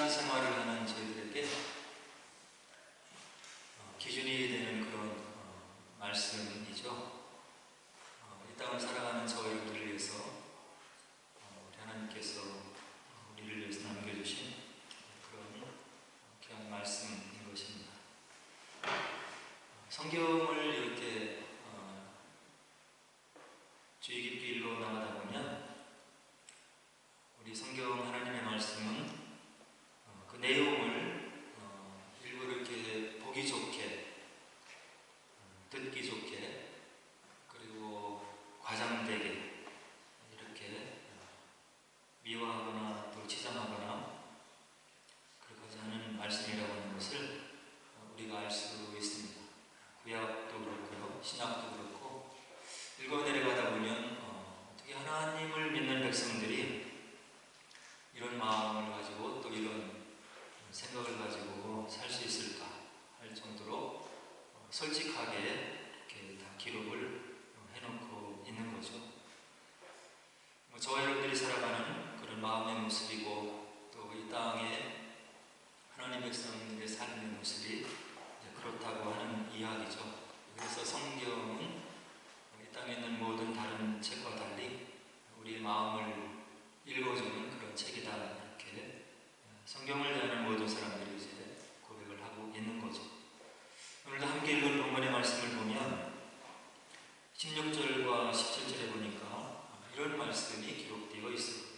신앙생활을 하는 저희들에게 기준이 되는 그런 말씀이죠. 이 땅을 살아가는 저희들을 위해서 우리 하나님께서 우리를 위해서 남겨주신 그런 귀한 말씀인 것입니다. 성경을 이렇게 주의 깊게 읽어 나가다 보면 우리 성경 하나님의 말씀은 그 내용을 일부 이렇게 보기 좋게, 듣기 좋게, 그리고 과장되게 이렇게 미화하거나 또 치장하거나 그렇게 하는 말씀이라고 하는 것을 우리가 알 수 있습니다. 구약도 그렇고요, 신약도 그렇고 읽어 내려가다 보면 어떻게 하나님을 믿는 백성들이 이런 마음을 가지고 또 이런 생각을 가지고 살 수 있을까 할 정도로 솔직하게 이렇게 다 기록을 해놓고 있는 거죠. 저와 여러분들이 살아가는 그런 마음의 모습이고 또 이 땅에 하나님 백성들의 삶의 모습이 그렇다고 하는 이야기죠. 그래서 성경은 이 땅에 있는 모든 다른 책과 달리 우리의 마음을 읽어주는 그런 책이다, 이렇게 성경을 대하는 모든 사람들이 이제 고백을 하고 있는 거죠. 오늘도 함께 읽은 본문의 말씀을 보면 16절과 17절에 보니까 이런 말씀이 기록되어 있습니다.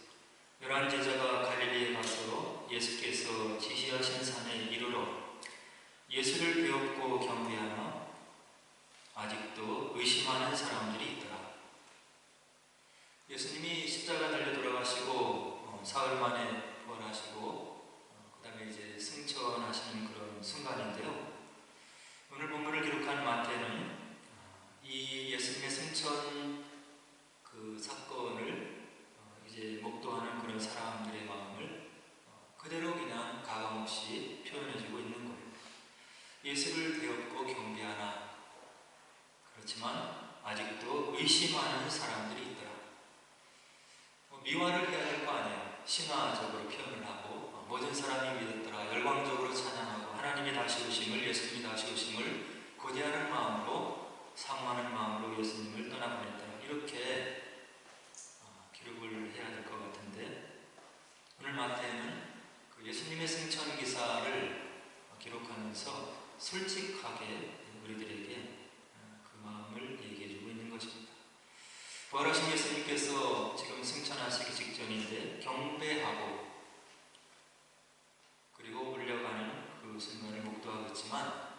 11 제자가 갈릴리에 가서 예수께서 지시하신 산에 이르러 예수를 배웠고 경배하나 아직도 의심하는 사람들이 있더라. 예수님이 십자가 달려 돌아가시고 사흘 만에 부활하시고 그 다음에 이제 승천하시는 그런 순간인데요. 오늘 본문을 기록한 마태는 이 예수님의 승천 그 사건을 이제 목도하는 그런 사람들의 마음을 그대로 그냥 가감없이 표현해주고 있는 거예요. 예수를 배웠고 경배하나, 그렇지만 아직도 의심하는 사람들이 있더라. 미화를 해야 될 거 아니에요. 신화적으로 표현을 하고 모든 사람이 믿었더라, 열광적으로 찬양하고 하나님이 다시 오심을, 예수님이 다시 오심을 고대하는 마음으로, 사모하는 마음으로 예수님을 떠나보냈더라, 이렇게 기록을 해야 될 것 같은데, 오늘 마태는 그 예수님의 승천 기사를 기록하면서 솔직하게 우리들에게 그 마음을 얘기해주고 있는 것입니다. 부활하신 예수님께서 지금 승천하시기 직전인데 경배하고 그리고 울려가는 그 순간을 목도하고 있지만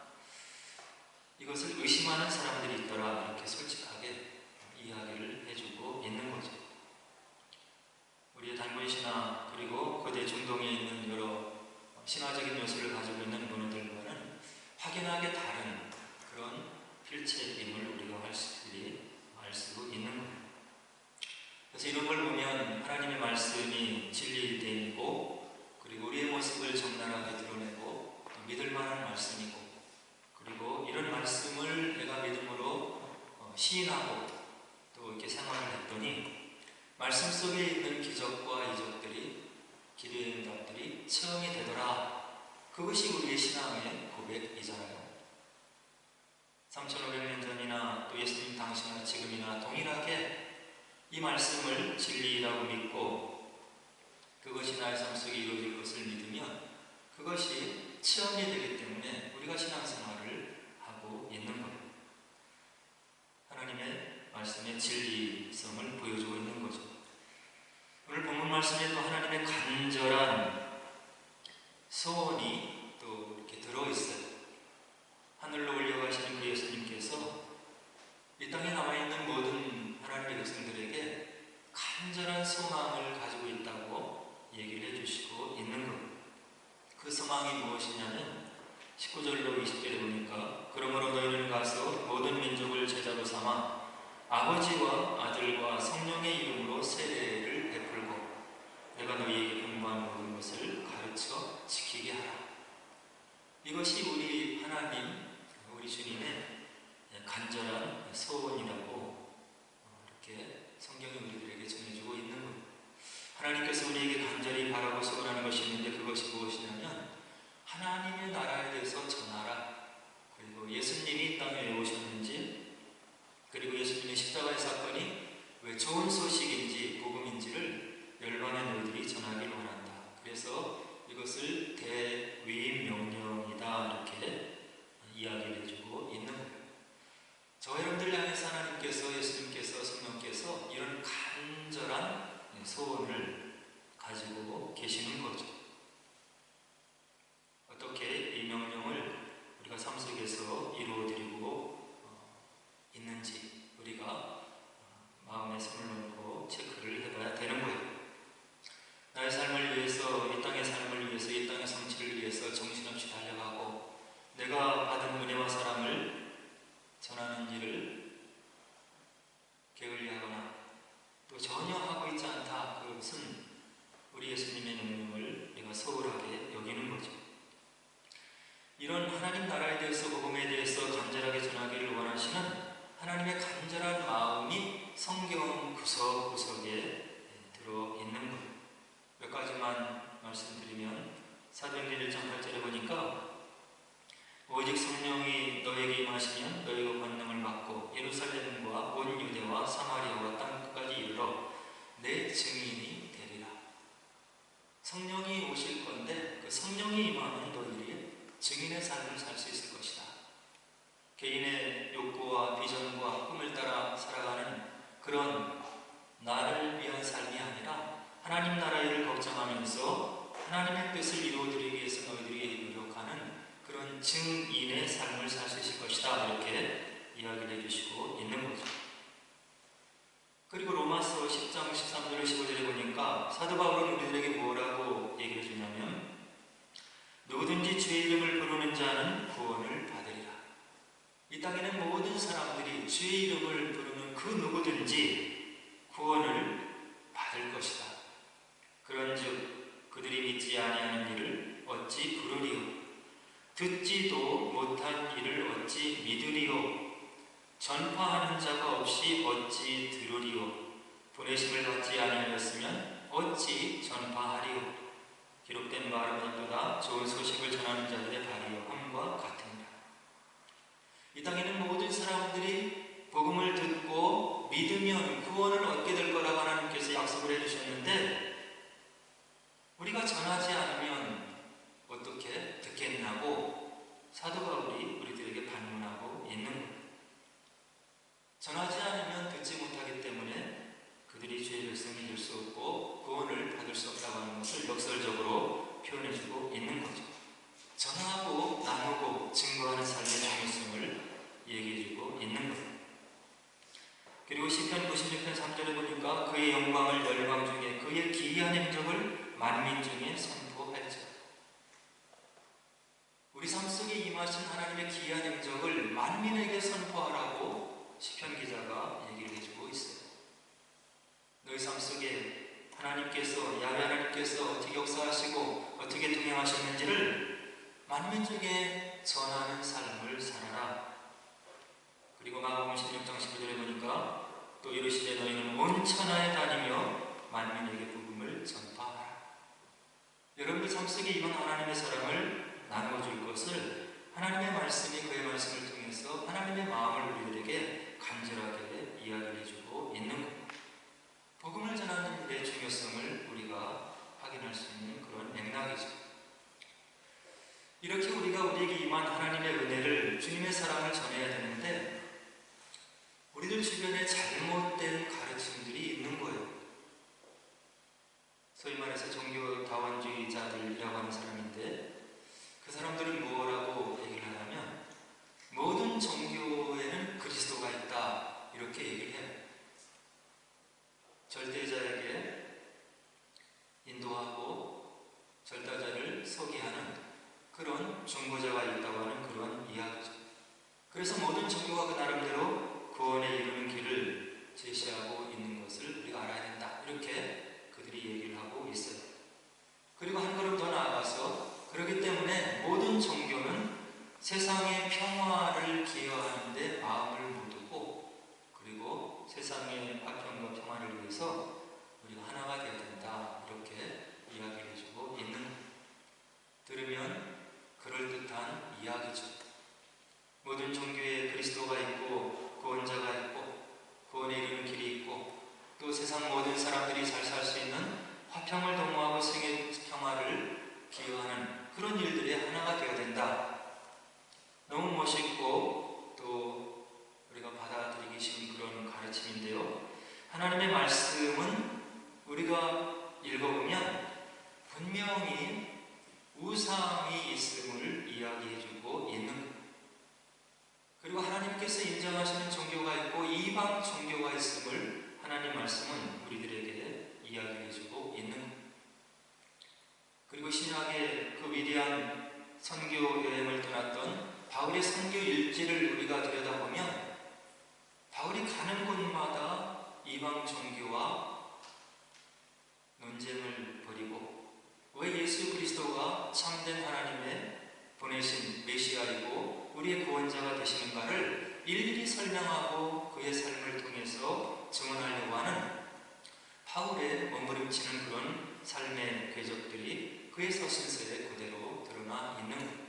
이것을 의심하는 사람들이 있더라, 이렇게 솔직하게 이야기를 해주고 있는 거죠. 우리의 단군 신화 그리고 거대 중동에 있는 여러 신화적인 요소를 가지고 있는 문화들과는 확연하게 다른 그런 필체임을 우리가 알 수 있는 거예요. 그래서 이런 걸 보면 하나님의 말씀이 진리됨이고, 그리고 우리의 모습을 적나라하게 드러내고 믿을 만한 말씀이고, 그리고 이런 말씀을 내가 믿음으로 시인하고 또 이렇게 생활을 했더니 말씀 속에 있는 기적과 이적들이, 기도의 응답들이 체험이 되더라. 그것이 우리의 신앙의 고백이잖아요. 3500년 전이나 또 예수님 당시나 지금이나 동일하게 이 말씀을 진리라고 믿고 그것이 나의 삶 속에 이루어질 것을 믿으면 그것이 체험이 되기 때문에 우리가 신앙생활을 하고 있는 거예요. 하나님의 말씀의 진리성을 보여주고 있는 거죠. 오늘 본문 말씀에 또 하나님의 간절한 소원이 또 이렇게 들어있어요. 하늘로 올려가시는 그 예수님께서 이 땅에 남아있는 모든 하나님의 백성들에게 간절한 소망을 가지고 있다고 얘기를 해주시고 있는 거예요. 그 소망이 무엇이냐면 19절로 20절에 보니까 그러므로 너희는 가서 모든 민족을 제자로 삼아 아버지와 아들과 성령의 이름으로 세례를 베풀고 내가 너희에게 분부한 모든 것을 가르쳐 지키게 하라. 이것이 우리 하나님, 우리 주님의 간절한 소원이라고 이렇게 성경이 우리들에게 전해주고 있는 거예요. 하나님께서 우리에게 간절히 바라고 소원하는 것이 있는데 그것이 무엇이냐 성령이 임하면 너희들이 증인의 삶을 살 수 있을 것이다. 개인의 욕구와 비전과 꿈을 따라 살아가는 그런 나를 위한 삶이 아니라 하나님 나라의 일을 걱정하면서 하나님의 뜻을 이루어드리기 위해서 너희들이 노력하는 그런 증인의 삶을 살 수 있을 것이다. 이렇게 이야기를 해주시고 있는 거죠. 그리고 로마서 10장 13절 15절에 보니까 사도 바울은 우리들에게 뭐라고 얘기를 해주냐면 누구든지 주의 이름을 부르는 자는 구원을 받으리라. 이 땅에는 모든 사람들이 주의 이름을 부르는 그 누구든지 구원을 받을 것이다. 그런즉 그들이 믿지 아니하는 일을 어찌 부르리요? 듣지도 못한 일을 어찌 믿으리요? 전파하는 자가 없이 어찌 들으리요? 보내심을 받지 아니하였으면 어찌 전파하리요? 기록된 말보다 좋은 소식을 전하는 자들의 발이요 함과 같으니라. 이 땅에는 모든 사람들이 복음을 듣고 믿으면 구원을 얻게 될 거라고 하나님께서 약속을 해주셨는데 우리가 전하지 않으면 어떻게 듣겠냐고 사도 바울이 우리들에게 반문하고 있는 거예요. 전하지 않으면 듣지 못하기 때문에 그들이 주의 백성이 될 수 없고 구원을 받을 수 없다고 하는 것을 역설적으로 표현해주고 있는 거죠. 전하고 나누고 증거하는 삶의 중요성을 얘기해주고 있는 거예요. 그리고 시편 96편 3절에 보니까 그의 영광을 열방 중에 그의 기이한 행적을 만민 중에 선포할지어다. 우리 삶 속에 임하신 하나님의 기이한 행적을 만민에게 선포하라고 시편 기자가 얘기를 해주고 있어요. 너희 삶 속에 하나님께서 야훼 하나님께서 어떻게 역사하시고 어떻게 동행하셨는지를 만민 중에 전하는 삶을 살아라. 그리고 마가복음 16장 15절에 보니까 또 이르시되 너희는 온 천하에 다니며 만민에게 복음을 전파하라. 여러분들 삶 속에 임한 하나님의 사랑을 나누어줄 것을 하나님의 말씀이 그의 말씀을 통해서 하나님의 마음을 우리들에게 간절하게 이야기를 해주고 있는 겁니다. 복음을 전하는 일의 중요성을 우리가 확인할 수 있는 그런 맥락이죠. 이렇게 우리가 우리에게 임한 하나님의 은혜를 주님의 사랑을 전해야 되는데 우리들 주변에 잘못된 가르침들이 있는 거예요. 소위 말해서 종교 다원주의자들이라고 하는 사람인데 그 사람들은 뭐라고 얘기를 하냐면 모든 종교에는 그리스도가 있다 이렇게 얘기를 해요. 절대자에게 인도하고 절대자를 소개하는 그런 중보자가 있다고 하는 그런 이야기죠. 그래서 모든 종교가 그 나름대로 구원에 이르는 길을 제시하고 있는 것을 우리가 알아야 된다 이렇게 그들이 얘기를 하고 있어요. 그리고 한 걸음 더 나아가서 그렇기 때문에 모든 종교는 세상의 평화를 기여하는 데 마음을 못 두고 그리고 세상의 화평과 평화를 위해서 우리가 하나가 되어야 된다 이렇게 이야기를 해주고 있는 거예요. 들으면 그럴듯한 이야기죠. 모든 종교에 그리스도가 있고 구원자가 있고 구원에 이르는 길이 있고 또 세상 모든 사람들이 잘 살 수 있는 화평을 도모하고 세계 평화를 기여하는 그런 일들에 하나가 되어야 된다. 너무 멋있고 또 우리가 받아들이기 쉬운 그런 가르침인데요. 하나님의 말씀은 우리가 읽어보면 분명히 우상이 있음을 이야기해주고 있는 거예요. 그리고 하나님께서 인정하시는 종교가 있고 이방 종교가 있음을 하나님 말씀은 우리들에게 이야기해주고 있는 거예요. 그리고 신약의 그 위대한 선교 여행을 떠났던 바울의 선교 일지를 우리가 들여다보면 바울이 가는 곳마다 이방 종교와 논쟁을 벌이고 왜 예수 그리스도가 참된 하나님의 보내신 메시아이고 우리의 구원자가 되시는가를 일일이 설명하고 그의 삶을 통해서 증언하려고 하는 바울의 몸부림치는 그런 삶의 궤적들이 그의 서신서에 그대로 드러나 있는 것.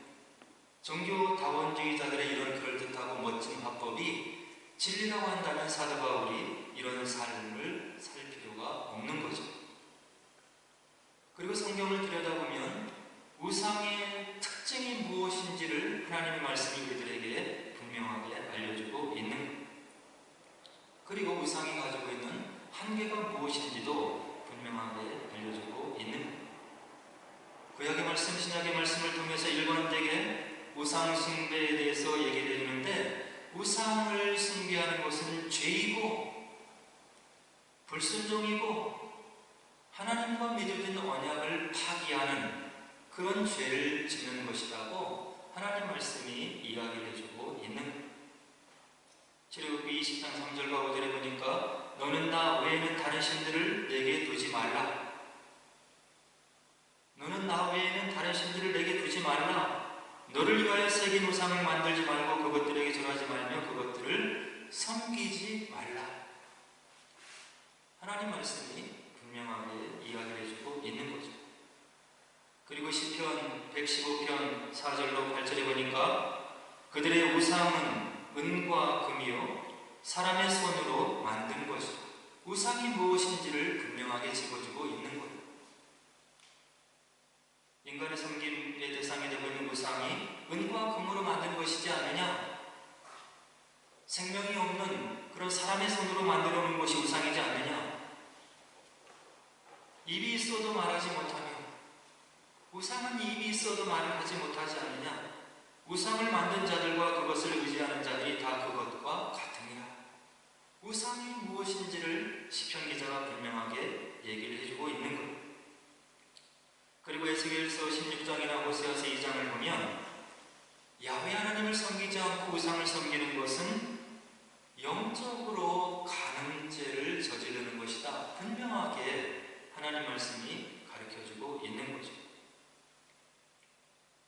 종교 다원주의자들의 이런 그럴듯하고 멋진 화법이 진리라고 한다면 사도 바울이 이런 삶을 살 필요가 없는 거죠. 그리고 성경을 들여다보면 우상의 특징이 무엇인지를 하나님의 말씀이 우리들에게 분명하게 알려주고 있는 것. 그리고 우상이 가지고 있는 한계가 무엇인지도 분명하게 알려주고 있는 것. 구약의 말씀, 신약의 말씀을 통해서 일관되게 우상 숭배에 대해서 얘기를 해주는데, 우상을 숭배하는 것은 죄이고 불순종이고 하나님과 맺어진 언약을 파기하는 그런 죄를 짓는 것이라고 하나님 말씀이 이야기를 해주고 있는 것. 출애굽기 20장 3절과 5절에 보니까 너는 나 외에는 다른 신들을 내게 두지 말라. 너는 나 외에는 다른 신들을 내게 두지 말라. 너를 위하여 새긴 우상을 만들지 말고 그것들에게 절하지 말며 그것들을 섬기지 말라. 하나님 말씀이 분명하게 이야기를 해주고 있는 거죠. 그리고 시편 115편 4절로 8절에 보니까 그들의 우상은 은과 금이요 사람의 손으로 만든 것이요. 우상이 무엇인지를 분명하게 짚어주고 있는 거예요. 인간의 섬김의 대상이 되고 있는 우상이 은과 금으로 만든 것이지 않느냐? 생명이 없는 그런 사람의 손으로 만들어 놓은 것이 우상이지 않느냐? 입이 있어도 말하지 못하며 우상은 입이 있어도 말을 하지 못하지 않느냐? 우상을 만든 자들과 그것을 의지하는 자들이 다 그것과 같으니라. 우상이 무엇인지를 시편 기자가 분명하게 얘기를 해주고 있는 것. 그리고 에스겔서 16장이나 호세아서 2장을 보면 야훼 하나님을 섬기지 않고 우상을 섬기는 것은 영적으로 가는 죄를 저지르는 것이다. 분명하게 하나님 말씀이 가르쳐주고 있는 거죠.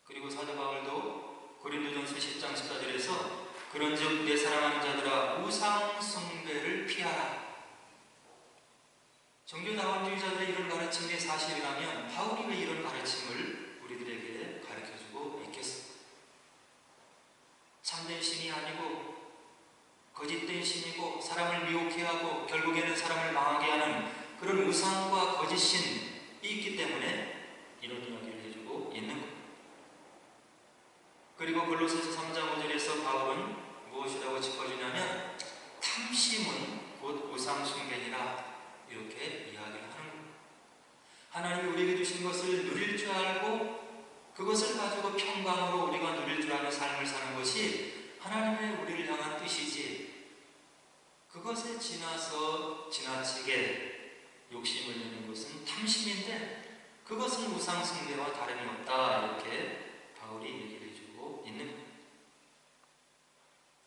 그리고 사도 바울도 고린도전서 10장 14절에서 그런즉 내 사랑하는 자들아 우상 숭배를 피하라. 종교다원주의자들의 이런 가르침이 사실이라면 바울이 왜 이런 가르침을 우리들에게 가르쳐주고 있겠습니까? 참된 신이 아니고 거짓된 신이고 사람을 미혹해 하고 결국에는 사람을 망하게 하는 그런 우상과 거짓 신이 있기 때문에 이런 이야기를 해주고 있는 것. 그리고 골로새서 3장 5절에서 바울은 무엇이라고 짚어주냐면 탐심은 곧 우상 숭배니라 이렇게 이야기를 하는 겁니다. 하나님이 우리에게 주신 것을 누릴 줄 알고 그것을 가지고 평강으로 우리가 누릴 줄 아는 삶을 사는 것이 하나님의 우리를 향한 뜻이지, 그것에 지나치게 욕심을 내는 것은 탐심인데 그것은 우상 숭배와 다름이 없다 이렇게 바울이 얘기를 해주고 있는 겁니다.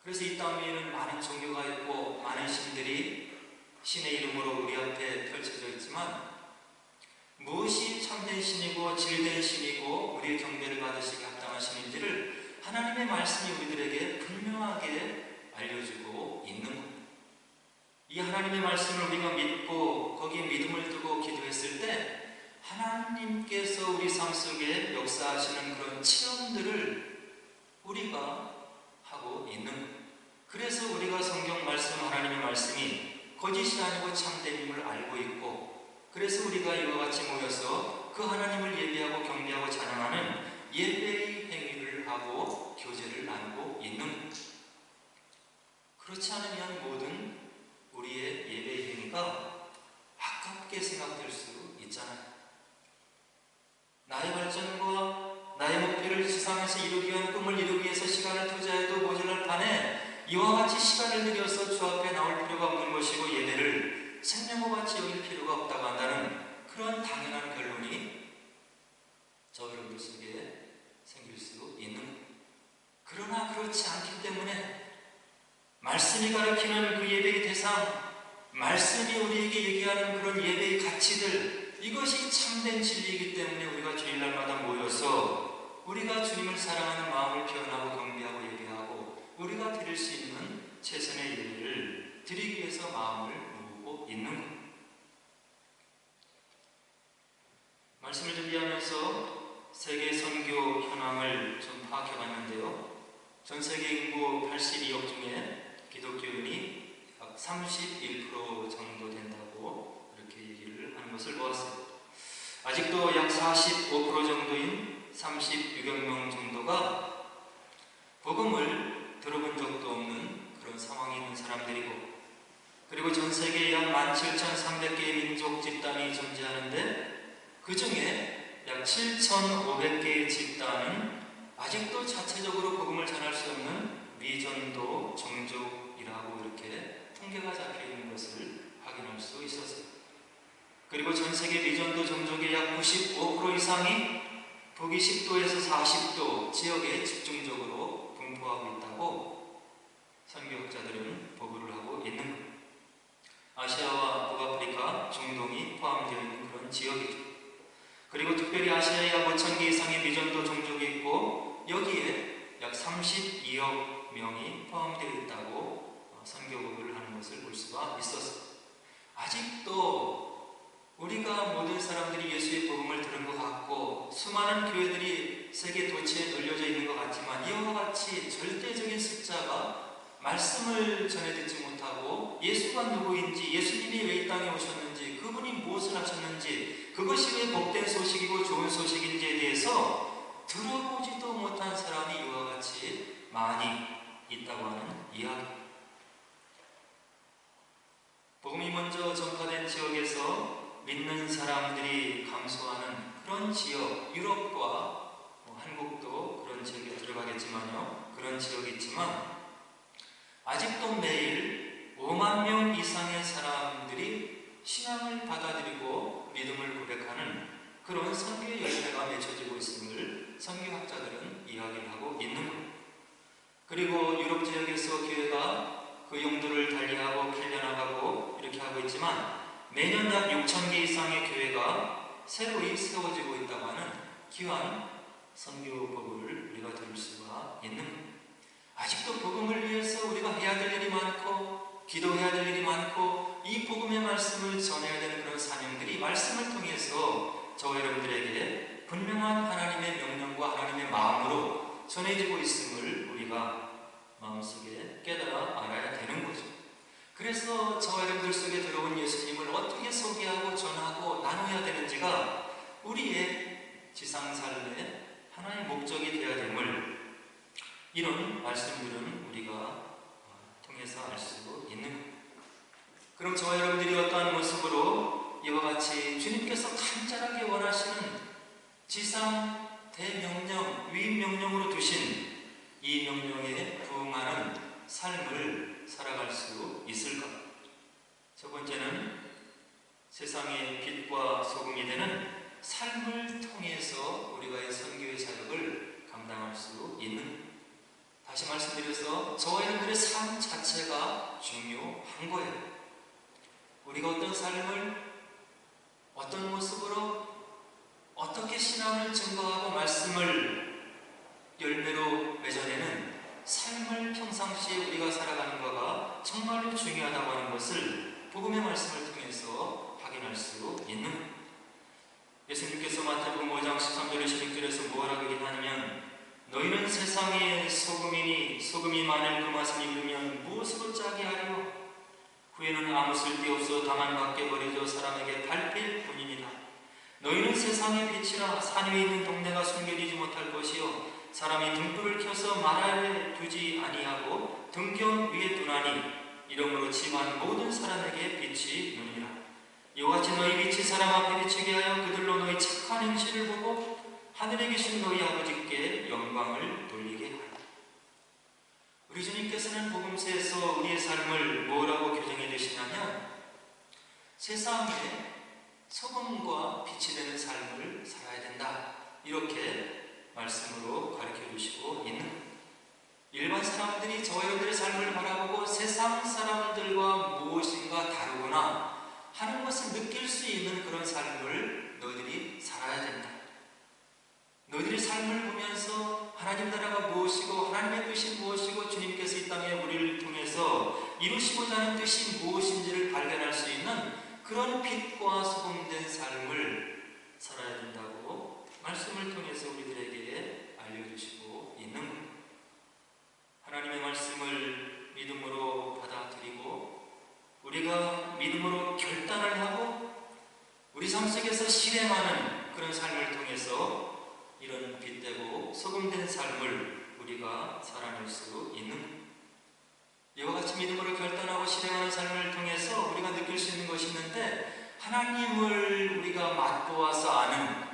그래서 이 땅 위에는 많은 종교가 있고 많은 신들이 신의 이름으로 우리 앞에 펼쳐져 있지만 무엇이 참된 신이고 질된 신이고 우리의 경배를 받으시기 합당한 신인지를 하나님의 말씀이 우리들에게 분명하게 알려주고 있는 겁니다. 이 하나님의 말씀을 우리가 믿고 거기에 믿음을 두고 기도했을 때 하나님께서 우리 삶 속에 역사하시는 그런 체험들을 우리가 하고 있는 겁니다. 그래서 우리가 성경 말씀, 하나님의 말씀이 거짓이 아니고 참됨임을 알고 있고, 그래서 우리가 이와 같이 모여서 그 하나님을 예배하고 경배하고 찬양하는 예배의 행위를 하고 교제를 나누고 있는 것. 그렇지 않으면 모든 우리의 예배의 행위가 아깝게 생각될 수 있잖아요. 나의 발전과 나의 목표를 지상에서 이루기 위한 꿈을 이루기 위해서 시간을 투자해도 모자랄 판에 이와 같이 시간을 들여서 주 앞에 나올 필요가 없는 것이고 예배를 생명과 같이 여길 필요가 없다고 한다는 그런 당연한 결론이 저 여러분들 속에 생길 수 있는 것. 그러나 그렇지 않기 때문에 말씀이 가르치는 그 예배의 대상, 말씀이 우리에게 얘기하는 그런 예배의 가치들, 이것이 참된 진리이기 때문에 우리가 주일날마다 모여서 우리가 주님을 사랑하는 마음을 표현하고 경배하고 예배하고 우리가 드릴 수 있는 최선의 예배를 드리기 위해서 마음을 모으고 있는 것. 말씀을 준비하면서 세계 선교 현황을 좀 파악해봤는데요. 전 세계 인구 82억 중에 기독교인이 약 31% 정도 된다고 이렇게 얘기를 하는 것을 보았습니다. 아직도 약 45% 정도인 36여 명 정도가 복음을 들어본 적도 없는 그런 상황에 있는 사람들이고, 그리고 전 세계에 약 17,300개의 민족 집단이 존재하는데 그 중에 약 7,500개의 집단은 아직도 자체적으로 복음을 전할 수 없는 미전도 종족이라고 이렇게 통계가 잡혀 있는 것을 확인할 수 있었어요. 그리고 전 세계 미전도 종족의 약 95% 이상이 북위 10도에서 40도 지역에 집중적으로 분포하고 있다고 선교학자들은 보고를 하고 있는 겁니다. 아시아와 북아프리카, 중동이 포함되어 있는 그런 지역이죠. 그리고 특별히 아시아에 약 5,000개 이상의 미전도 종족이 있고 여기에 약 32억 명이 포함되어 있다고 선교보고를 하는 것을 볼 수가 있었습니다. 아직도 우리가 모든 사람들이 예수의 복음을 들은 것 같고 수많은 교회들이 세계 도처에 널려져 있는 것 같지만 이와 같이 절대적인 숫자가 말씀을 전해 듣지 못하고 예수가 누구인지, 예수님이 왜 이 땅에 오셨는지, 그분이 무엇을 하셨는지, 그것이 왜 복된 소식이고 좋은 소식인지에 대해서 들어보지도 못한 사람이 이와 같이 많이 있다고 하는 이야기. 복음이 먼저 전파된 지역에서 믿는 사람들이 감소하는 그런 지역, 유럽과 한국도 그런 지역에 들어가겠지만요, 그런 지역이 있지만 아직도 매일 5만 명 이상의 사람들이 신앙을 받아들이고 믿음을 고백하는 그런 선교의 열매가 맺혀지고 있음을 선교학자들은 이야기를 하고 있는 겁니다. 그리고 유럽 지역에서 교회가 그 용도를 달리하고 팔려나가고 이렇게 하고 있지만 매년 약 6,000개 이상의 교회가 새로이 세워지고 있다고 하는 귀한 선교 보고를 우리가 들을 수가 있는 겁니다. 아직도 복음을 위해서 우리가 해야 될 일이 많고 기도해야 될 일이 많고 이 복음의 말씀을 전해야 되는 그런 사명들이 말씀을 통해서 저와 여러분들에게 분명한 하나님의 명령과 하나님의 마음으로 전해지고 있음을 우리가 마음속에 깨달아 알아야 되는 거죠. 그래서 저와 여러분들 속에 들어온 예수님을 어떻게 소개하고 전하고 나눠야 되는지가 우리의 지상삶의 하나의 목적이 되어야 됨을 이런 말씀들은 우리가 통해서 알 수 있는 겁니다. 그럼 저와 여러분들이 어떠한 모습으로 이와 같이 주님께서 간절하게 원하시는 지상 대명령, 위임명령으로 두신 이 명령에 부응하는 삶을 살아갈 수 있을까? 첫 번째는 세상의 빛과 소금이 되는 삶을 통해서 우리가 이 선교의 사역을 감당할 수 있는, 다시 말씀드려서 저와 여러분들의 삶 자체가 중요한 거예요. 우리가 어떤 삶을 어떤 모습으로 어떻게 신앙을 증거하고 말씀을 열매로 맺어내는 삶을 평상시에 우리가 살아가는 거가 정말로 중요하다고 하는 것을 복음의 말씀을 통해서 확인할 수 있는 거예요. 예수님께서 마태복음 5장 13절 16절에서 뭐라고 얘기하냐면 너희는 세상의 소금이니 소금이 만일 그 맛을 잃으면 무엇으로 짜게 하리요? 후에는 아무 쓸데없어 다만 밖에 버려져 사람에게 밟힐 뿐이니라. 너희는 세상의 빛이라. 산 위에 있는 동네가 숨겨지지 못할 것이요 사람이 등불을 켜서 말 아래 두지 아니하고 등경 위에 두나니 이러므로 침한 모든 사람에게 빛이 누니라. 이와 같이 너희 빛이 사람 앞에 비치게 하여 그들로 너희 착한 행실을 보고 하늘에 계신 너희 아버지께 영광을 돌리게 하라. 우리 주님께서는 복음서에서 우리의 삶을 뭐라고 규정해 주시냐면 세상에 소금과 빛이 되는 삶을 살아야 된다, 이렇게 말씀으로 가르쳐 주시고 있는, 일반 사람들이 저와 여러분들의 삶을 바라보고 세상 사람들과 무엇인가 다르구나 하는 것을 느낄 수 있는 그런 삶을 너희들이 살아야 된다. 너희들의 삶을 보면서 하나님 나라가 무엇이고 하나님의 뜻이 무엇이고 주님께서 이 땅에 우리를 통해서 이루시고자 하는 뜻이 무엇인지를 발견할 수 있는 그런 빛과 소금된 삶을 살아야 된다고 말씀을 통해서 우리들에게 알려주시고 있는 겁니다. 하나님의 말씀을 믿음으로 받아들이고 우리가 믿음으로 결단을 하고 우리 삶 속에서 실행하는 그런 삶을 통해서 이런 빛 소금된 삶을 우리가 살아낼 수 있는, 이와 같이 믿음으로 결단하고 실행하는 삶을 통해서 우리가 느낄 수 있는 것이 있는데, 하나님을 우리가 맛보아서 아는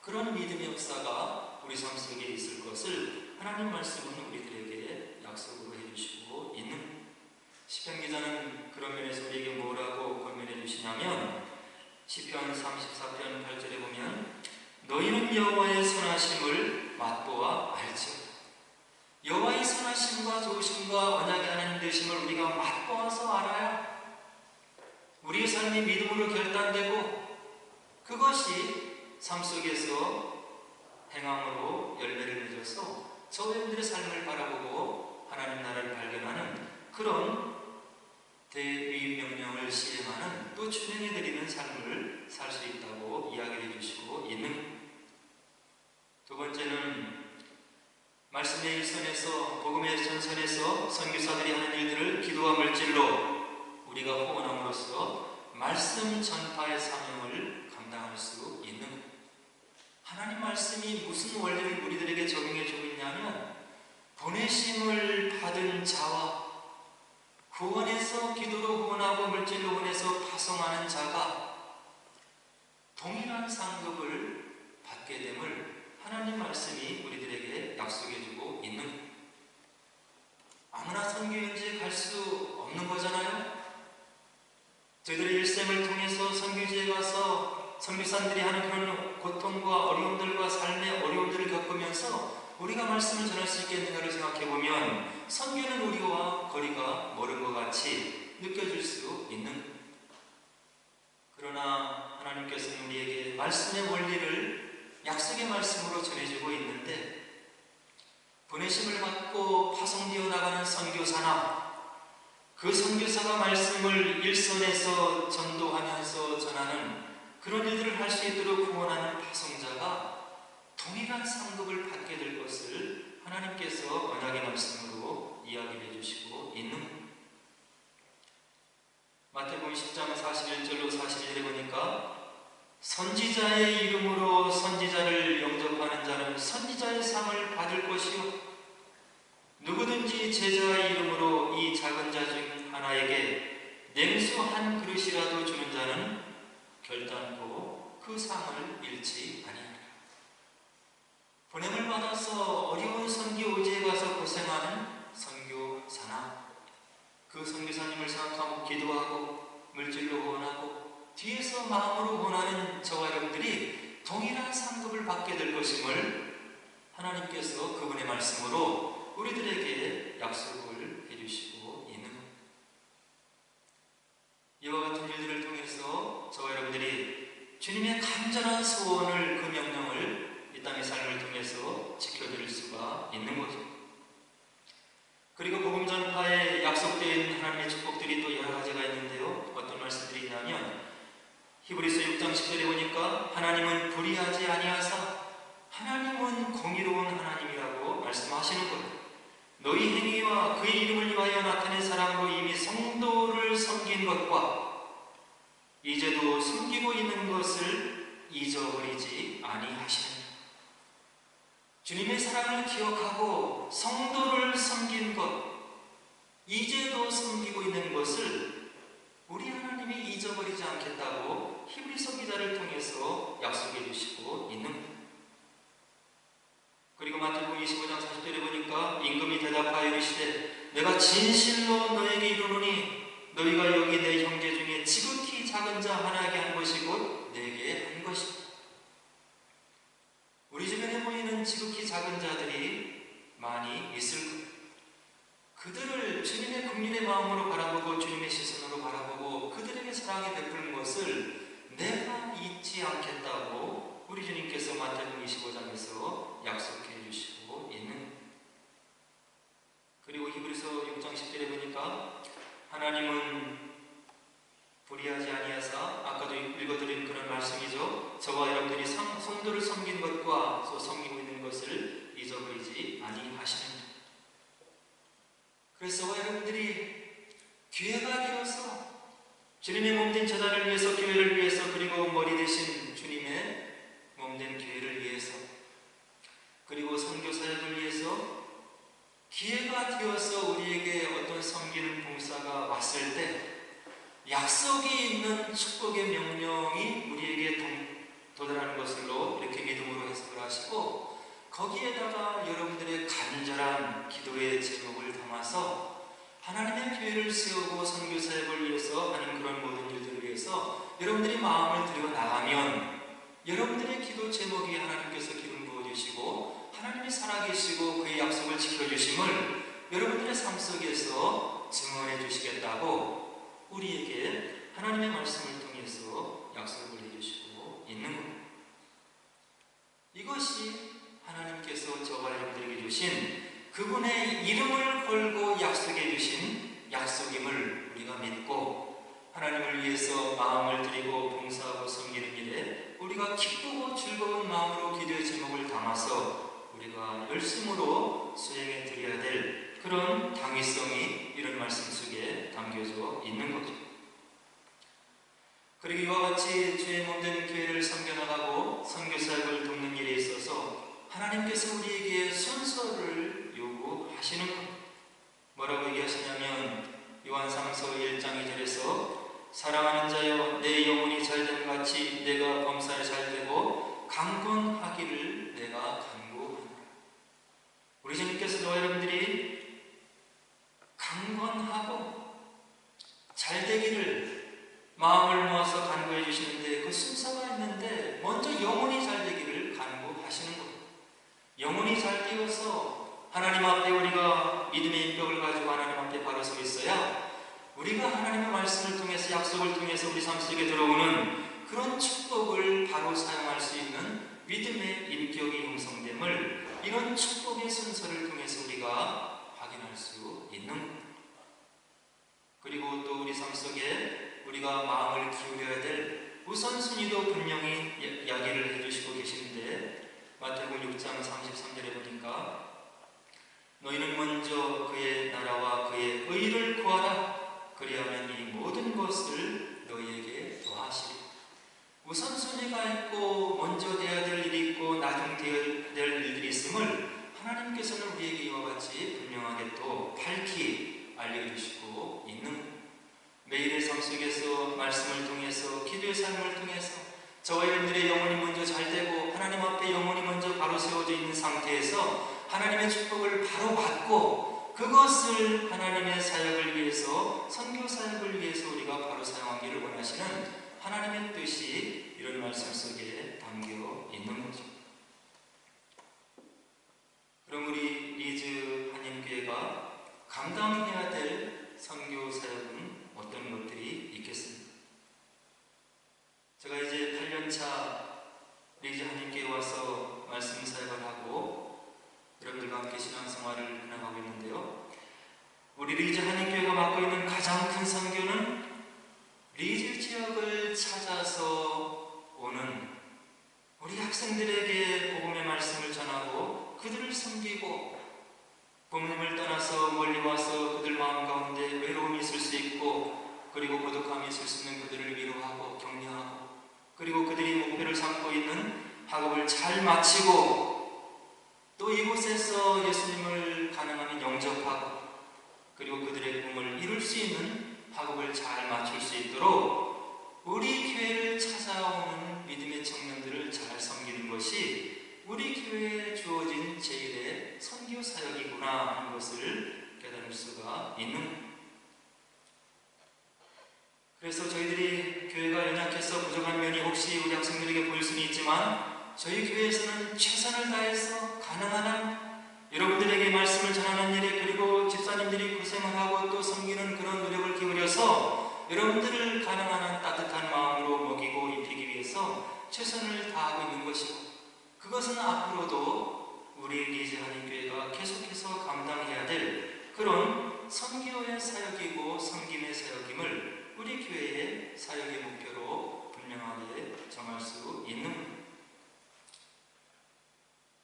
그런 믿음의 역사가 우리 삶 속에 있을 것을 하나님 말씀은 우리들에게 약속으로 해주시고 있는, 시편 기자는 그런 면에서 우리에게 뭐라고 권면해 주시냐면, 시편 34편 8절에 보면 너희는 여호와의 선하심을 맛보아 알지어다. 여호와의 선하심과 좋으심과 언약의 하나님 되심을 우리가 맛보아서 알아야 우리의 삶이 믿음으로 결단되고, 그것이 삶 속에서 행함으로 열매를 맺어서 저와 여러분들의 삶을 바라보고 하나님 나라를 발견하는 그런 대위 명령을 실행하는, 또 준행해드리는 삶을 살 수 있다고 이야기를 해주시고 있는. 두 번째는 말씀의 일선에서, 복음의 전선에서 선교사들이 하는 일들을 기도와 물질로 우리가 후원함으로써 말씀 전파의 사명을 감당할 수 있는, 하나님 말씀이 무슨 원리를 우리들에게 적용해 주고 있냐면, 보내심을 받은 자와 후원해서 기도로 후원하고 물질로 후원해서 파송하는 자가 동일한 상급을 받게 됨을 하나님 말씀이 우리들에게 약속해 주고 있는, 아무나 선교연지에 갈 수 없는 거잖아요. 저희들의 일생을 통해서 선교지에 가서 선교사들이 하는 그런 고통과 어려움들과 삶의 어려움들을 겪으면서 우리가 말씀을 전할 수 있겠는가를 생각해보면, 선교는 우리와 거리가 멀은 것 같이 느껴질 수 있는, 그러나 하나님께서는 우리에게 말씀의 원리를 약속의 말씀으로 전해주고 있는데, 보내심을 받고 파송되어 나가는 선교사나 그 선교사가 말씀을 일선에서 전도하면서 전하는 그런 일들을 할 수 있도록 후원하는 파송자가 동일한 상급을 받게 될 것을 하나님께서 언약의 말씀으로 이야기해 주시고 있는, 마태복음 10장 41절로 41절에 보니까 선지자의 이름으로 선지자를 영접하는 자는 선지자의 상을 받을 것이요, 누구든지 제자의 이름으로 이 작은 자 중 하나에게 냉수 한 그릇이라도 주는 자는 결단코 그 상을 잃지 아니하리라. 보냄을 받아서 어려운 선교 의지에 가서 고생하는 선교사나 그 선교사님을 생각하고 기도하고 물질로 후원하고 뒤에서 마음으로 후원하는 저와 여러분들이 동일한 상급을 받게 될 것임을 하나님께서 그분의 말씀으로 우리들에게 약속을 해주시고 있는, 이와 같은 일들을 통해서 저와 여러분들이 주님의 간절한 소원을, 그 명령을 이 땅의 삶을 통해서 지켜드릴 수가 있는 거죠. 그리고 복음 전파에 약속되어 있는 하나님의 축복들이 또 여러 가지가 있는데요. 어떤 말씀들이 있냐면, 히브리서 6장 10절에 보니까 하나님은 불의하지 아니하사 하나님은 공의로운 하나님이라고 말씀하시는 거예요. 너희 행위와 그의 이름을 위하여 나타낸 사랑으로 이미 성도를 섬긴 것과 이제도 섬기고 있는 것을 잊어버리지 아니하시느니라. 주님의 사랑을 기억하고 성도를 섬긴 것, 이제도 섬기고 있는 것을 우리 하나님이 잊어버리지 않겠다고 히브리서 기자를 통해서 약속해 주시고 있는, 그리고 마태복음 25장 40절에 보니까 임금이 대답하여 이르시되 내가 진실로 너에게 이르노니 너희가 여기 내 형제 중에 지극히 작은 자 하나에게 한 것이 곧 내게 한 것이다. 우리 주변에 보이는 지극히 작은 자들이 많이 있을 거예요. 그들을 주님의 국민의 마음으로 바라보고 주님의 시선으로 바라보고 그들에게 사랑이 베푸는 것을 내가 잊지 않겠다고 우리 주님께서 마태복음 25장에서 약속해 주시고 있는, 그리고 히브리서 6장 10절에 보니까 하나님은 불의하지 아니하사, 아까도 읽어드린 그런 말씀이죠. 저와 여러분들이 성도를 섬긴 것과 또 섬기고 있는 것을 잊어버리지 아니하시는, 그래서 저와 여러분들이 기회가 되어서 주님의 몸된 제자를 위해서, 교회를 위해서, 그리고 머리 대신 주님의 몸된 교회를 위해서, 그리고 그리고 선교 사역을 위해서 기회가 되어서 우리에게 어떤 섬기는 봉사가 왔을 때 약속이 있는 축복의 명령이 우리에게 도달하는 것으로 이렇게 믿음으로 해석을 하시고, 거기에다가 여러분들의 간절한 기도의 제목을 담아서 하나님의 교회를 세우고 선교 사역을 위해서 하는 그런 모든 일들을 위해서 여러분들이 마음을 들여 나가면 여러분들의 기도 제목이 하나님께서 기름 부어주시고 하나님이 살아계시고 그의 약속을 지켜주심을 여러분들의 삶 속에서 증언해 주시겠다고 우리에게 하나님의 말씀을 통해서 약속을 해주시고 있는 겁니다. 이것이 하나님께서 저와 여러분들에게 주신 그분의 이름을 걸고 약속해 주신 약속임을 우리가 믿고, 하나님을 위해서 마음을 드리고 봉사하고 섬기는 일에 우리가 기쁘고 즐거운 마음으로 기도의 제목을 담아서 우리가 열심으로 수행해 드려야 될 그런 당위성이 이런 말씀 속에 담겨져 있는 거죠. 그리고 이와 같이 주의 몸된 교회를 섬겨나가고 선교사역을 돕는 일에 있어서 하나님께서 우리에게 순서를 요구하시는 것. 뭐라고 얘기하시냐면 요한상서 1장 2절에서 사랑하는 자여 내 영혼이 잘됨 같이 내가 범사에 잘되고 강건하기를 내가 간구하노라. 우리 주님께서 저와 여러분들이 강건하고 잘되기를 마음을 모아서 간구해 주시는데 그 순서가 있는데 먼저 영혼이 잘되기를 간구하시는 거예요. 영혼이 잘 되어서 하나님 앞에 우리가 믿음의 인격을 가지고 하나님 앞에 바로 서 있어야 우리가 하나님의 말씀을 통해서 약속을 통해서 우리 삶 속에 들어오는 그런 축복을 바로 사용할 수 있는 믿음의 인격이 형성됨을 이런 축복의 순서를 통해서 우리가 확인할 수 있는 겁니다. 그리고 또 우리 삶 속에 우리가 마음을 기울여야 될 우선순위도 분명히 이야기를 해주시고 계시는데 마태복음 6장 33절에 보니까 너희는 먼저 그의 나라와 그의 의를 구하라. 그리하면 이 모든 것을 너희에게 더하시리. 우선순위가 있고 먼저 돼야 될 일이 있고 나중되어야 될 일들이 있음을 하나님께서는 우리에게 이와 같이 분명하게 또 밝히 알려주시고 있는 매일의 삶 속에서 말씀을 통해서 기도의 삶을 통해서 저와 여러분들의 영혼이 먼저 잘되고 하나님 앞에 영혼이 먼저 바로 세워져 있는 상태에서 하나님의 축복을 바로 받고 그것을 하나님의 사역을 위해서 선교 사역을 위해서 우리가 바로 사용하기를 원하시는 하나님의 뜻이 이런 말씀 속에 담겨 있는 거죠. 그럼 우리 리즈 한인교회가 감당해야 될 선교 사역은 어떤 것들이 있겠습니까? 제가 이제 8년차 리즈 한인교회에 와서 말씀 사역을 하고 여러분들과 함께 신앙생활을 해나가고 있는데요. 우리 리즈 한인교회가 맡고 있는 가장 큰 선교는 리즈 지역을 찾아서 오는 우리 학생들에게 복음의 말씀을 전하고 그들을 섬기고 부모님을 떠나서 멀리 와서 그들 마음 가운데 외로움이 있을 수 있고 그리고 고독함이 있을 수 있는 그들을 위로하고 격려하고 그리고 그들이 목표를 삼고 있는 학업을 잘 마치고 또 이곳에서 예수님을 가능하면 영접하고 그리고 그들의 꿈을 이룰 수 있는 학업을 잘 마칠 수 있도록 우리 교회를 찾아오는 믿음의 청년들을 잘 섬기는 것이 우리 교회에 주어진 제1의 선교 사역이구나 하는 것을 깨달을 수가 있는. 그래서 저희들이 교회가 연약해서 부족한 면이 혹시 우리 학생들에게 보일 수는 있지만 저희 교회에서는 최선을 다해서 가능한 한 여러분들에게 말씀을 전하는 일에 그리고 집사님들이 고생을 하고 또 섬기는 그런 노력을 기울여서 여러분들을 가능한 한 따뜻한 마음으로 먹이고 입히기 위해서 최선을 다하고 있는 것이고 그것은 앞으로도 우리 리즈 한인교회가 계속해서 감당해야 될 그런 선교의 사역이고 섬김의 사역임을 우리 교회의 사역의 목표로 분명하게 정할 수 있는 겁니다.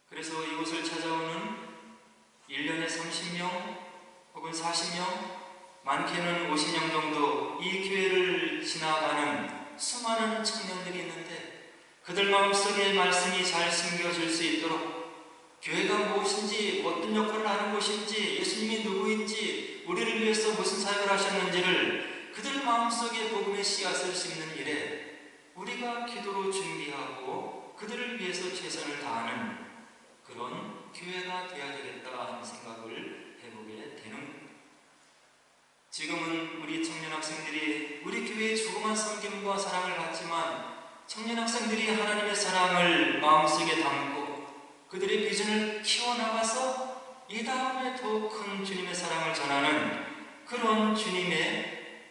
그래서 이곳을 찾아오는 1년에 30명 혹은 40명 많게는 50명 정도 이 교회를 지나가는 수많은 청년들이 있는데 그들 마음속에 말씀이 잘 숨겨질 수 있도록 교회가 무엇인지, 어떤 역할을 하는 것인지, 예수님이 누구인지, 우리를 위해서 무슨 사역을 하셨는지를 그들 마음속에 복음의 씨앗을 심는 일에 우리가 기도로 준비하고 그들을 위해서 최선을 다하는 그런 교회가 되어야 되겠다 하는 생각을 해보게 되는 겁니다. 지금은 우리 청년 학생들이 우리 교회의 조그만 섬김과 사랑을 받지만, 청년 학생들이 하나님의 사랑을 마음속에 담고 그들의 비전을 키워나가서 이 다음에 더욱 큰 주님의 사랑을 전하는 그런 주님의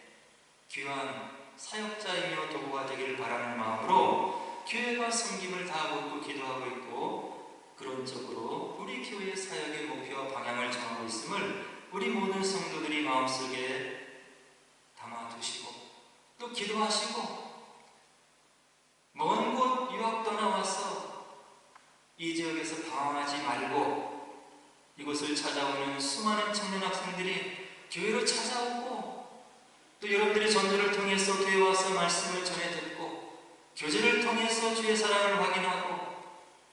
귀한 사역자이며 도구가 되기를 바라는 마음으로 교회가 섬김을 다하고 또 기도하고 있고, 그런 쪽으로 우리 교회의 사역의 목표와 방향을 정하고 있음을 우리 모든 성도들이 마음속에 담아두시고 또 기도하시고, 먼 곳 유학 떠나와서 이 지역에서 방황하지 말고 이곳을 찾아오는 수많은 청년 학생들이 교회로 찾아오고, 또 여러분들의 전도를 통해서 교회 와서 말씀을 전해 듣고 교제를 통해서 주의 사랑을 확인하고,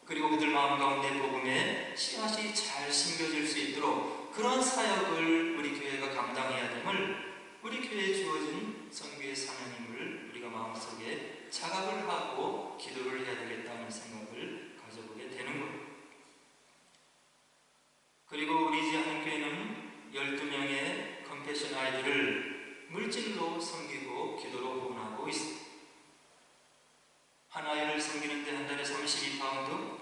그리고 그들 마음 가운데 복음의 씨앗이 잘 심겨질 수 있도록 그런 사역을 우리 교회가 감당해야 됨을, 우리 교회에 주어진 선교의 사명임을 우리가 마음속에 자각을 하고 기도를 해야 되겠다는 생각을 가져보게 되는 거예요. 그리고 우리 지하님교회는 12명의 컴패션 아이들을 물질로 섬기고 기도로 후원하고 있습니다. 한 아이를 섬기는데 한 달에 32파운드,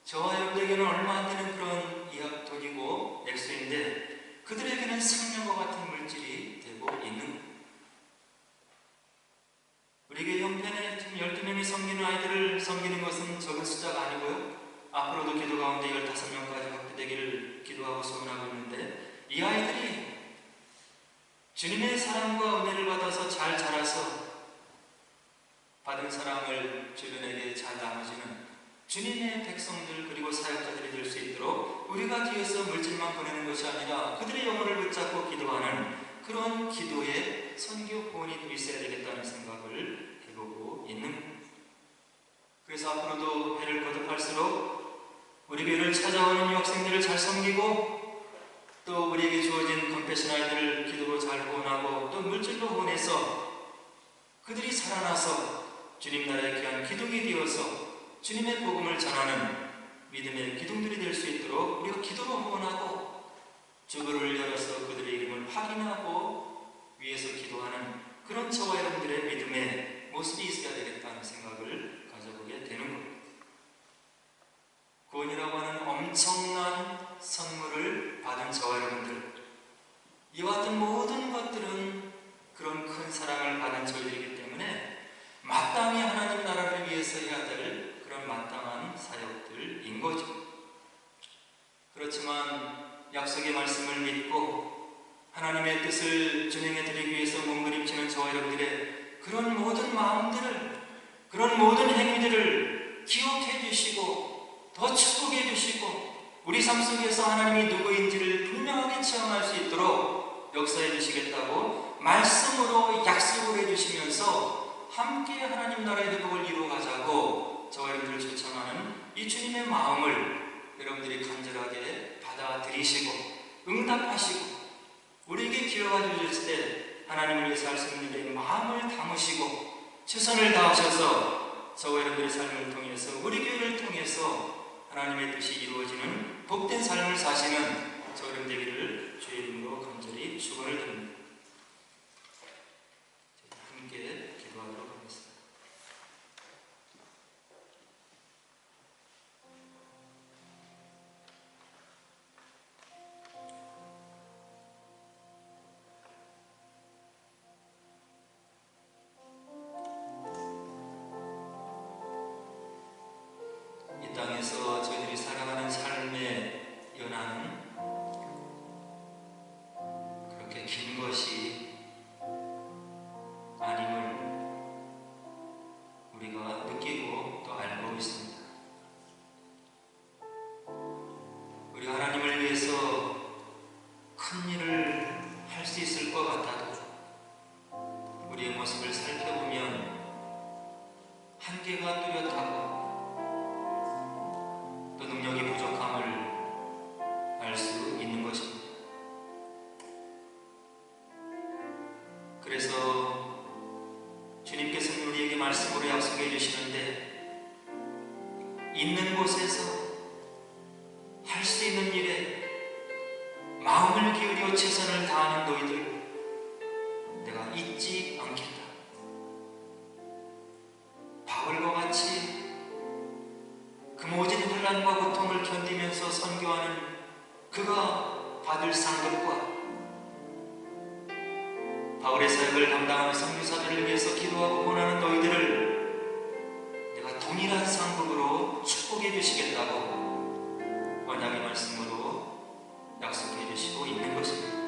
저와 여러분에게는 얼마 안 되는 그런 이학 돈이고 액수인데 그들에게는 생명과 같은 물질이 되고 있는 거예요. 우리 교회 형편에 지금 12명이 섬기는 아이들을 섬기는 것은 적은 숫자가 아니고요, 앞으로도 기도 가운데 15명까지 확대되기를 기도하고 소원하고 있는데, 이 아이들이 주님의 사랑과 은혜를 받아서 잘 자라서 받은 사랑을 주변에게 잘 나눠주는 주님의 백성들 그리고 사역자들이 될 수 있도록 우리가 뒤에서 물질만 보내는 것이 아니라 그들의 영혼을 붙잡고 기도하는 그런 기도의 선교 후원이 또 있어야 되겠다는 생각을 해보고 있는 겁니다. 그래서 앞으로도 해를 거듭할수록 우리 교회를 찾아오는 유학생들을 잘 섬기고, 또 우리에게 주어진 컴패션 아이들을 기도로 잘 후원하고 또 물질로 후원해서 그들이 살아나서 주님 나라의 귀한 기둥이 되어서 주님의 복음을 전하는 믿음의 기둥들이 될 수 있도록 우리가 기도로 후원하고 주보를 열어서 그들의 이름을 확인하고 위에서 기도하는 그런 저와 여러분들의 믿음의 모습이 있어야 되겠다는 생각을 가져보게 되는 겁니다. 구원이라고 하는 엄청난 선물을 받은 저와 여러분들, 이와 같은 모든 것들은 그런 큰 사랑을 받은 저희들이기 때문에 마땅히 하나님 나라를 위해서 해야 될 그런 마땅한 사역들인 거죠. 그렇지만 약속의 말씀을 믿고 하나님의 뜻을 준행해 드리기 위해서 몸부림치는 저와 여러분들의 그런 모든 마음들을, 그런 모든 행위들을 기억해 주시고 더 축복해 주시고 우리 삶 속에서 하나님이 누구인지를 분명하게 체험할 수 있도록 역사해 주시겠다고 말씀으로 약속을 해 주시면서 함께 하나님 나라의 회복을 이루어가자고 저와 여러분들을 초청하는 이 주님의 마음을 여러분들이 간절하게 받아들이시고 응답하시고 우리에게 기회가 주셨을 때 하나님을 위해서 할 수 있는 일에 마음을 담으시고 최선을 다하셔서 저와 여러분들의 삶을 통해서 우리 교회를 통해서 하나님의 뜻이 이루어지는 복된 삶을 사시는 저와 여러분 되기를 주의 이름으로 간절히 축원을 드립니다. 함께 기도하도록 하겠습니다. 이 땅에서 저희들이 살아가는 삶의 연한은 그렇게 긴 것이 아님을 우리가 느끼고 또 알고 있습니다. 우리가 하나님을 위해서 큰 일을 할 수 있을 것 같아도 우리의 모습을 살펴보면 한계가 뚜렷하고 또 능력이 부족함을 있는 곳에서 할 수 있는 일에 마음을 기울여 최선을 다하는 너희들 내가 잊지 않겠다. 바울과 같이 그 모진 환난과 고통을 견디면서 선교하는 그가 받을 상급과 바울의 사역을 감당하는 선교사들을 위해서 기도하고 권하는 너희들을 내가 동일한 상급으로 축복해 주시겠다고 언약의 말씀으로 약속해 주시고 있는 것입니다.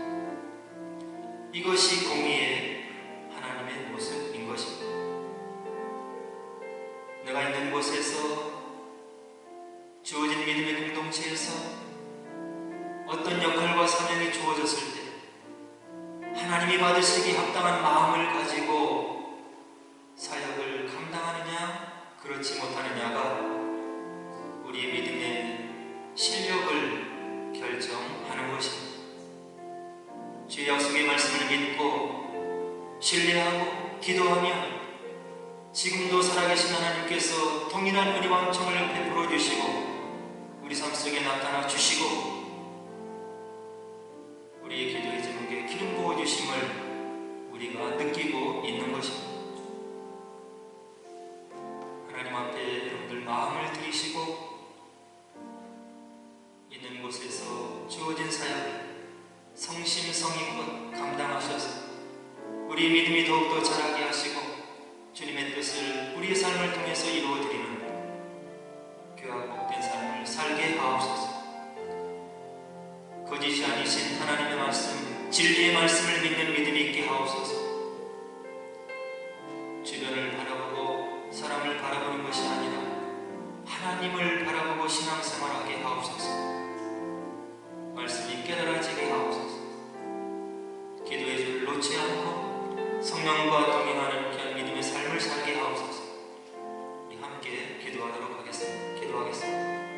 이것이 공의의 하나님의 모습인 것입니다. 내가 있는 곳에서 주어진 믿음의 공동체에서 어떤 역할과 사명이 주어졌을 때 하나님이 받으시기 합당한 마음을 가지고 사역을 감당하느냐 그렇지 못하느냐가 우리의 믿음의 실력을 결정하는 것입니다. 주의 약속의 말씀을 믿고 신뢰하고 기도하며 지금도 살아계신 하나님께서 동일한 은혜와 은총을 베풀어 주시고 우리 삶 속에 나타나 주시고 우리의 기도의 제목에 기름 부어 주심을 우리가 느끼고 있는 것입니다. 하나님 앞에 여러분들 마음을 들이시고 있는 곳에서 주어진 사역을 성심성의껏 감당하셔서 우리의 믿음이 더욱더 자라게 하시고 주님의 뜻을 우리의 삶을 통해서 이루어드리는 귀하고 복된 삶을 살게 하옵소서. 거짓이 아니신 하나님의 말씀, 진리의 말씀을 믿는 믿음이 있게 하옵소서. 주변을 바라보고 사람을 바라보는 것이 아니라 하나님을 바라보고 신앙생활하게 하옵소서. 말씀이 깨달아지게 하옵소서. 기도의 줄을 놓지 않고 성령과 동행하는 귀한 믿음의 삶을 살게 하옵소서. 우리 함께 기도하도록 하겠습니다. 기도하겠습니다.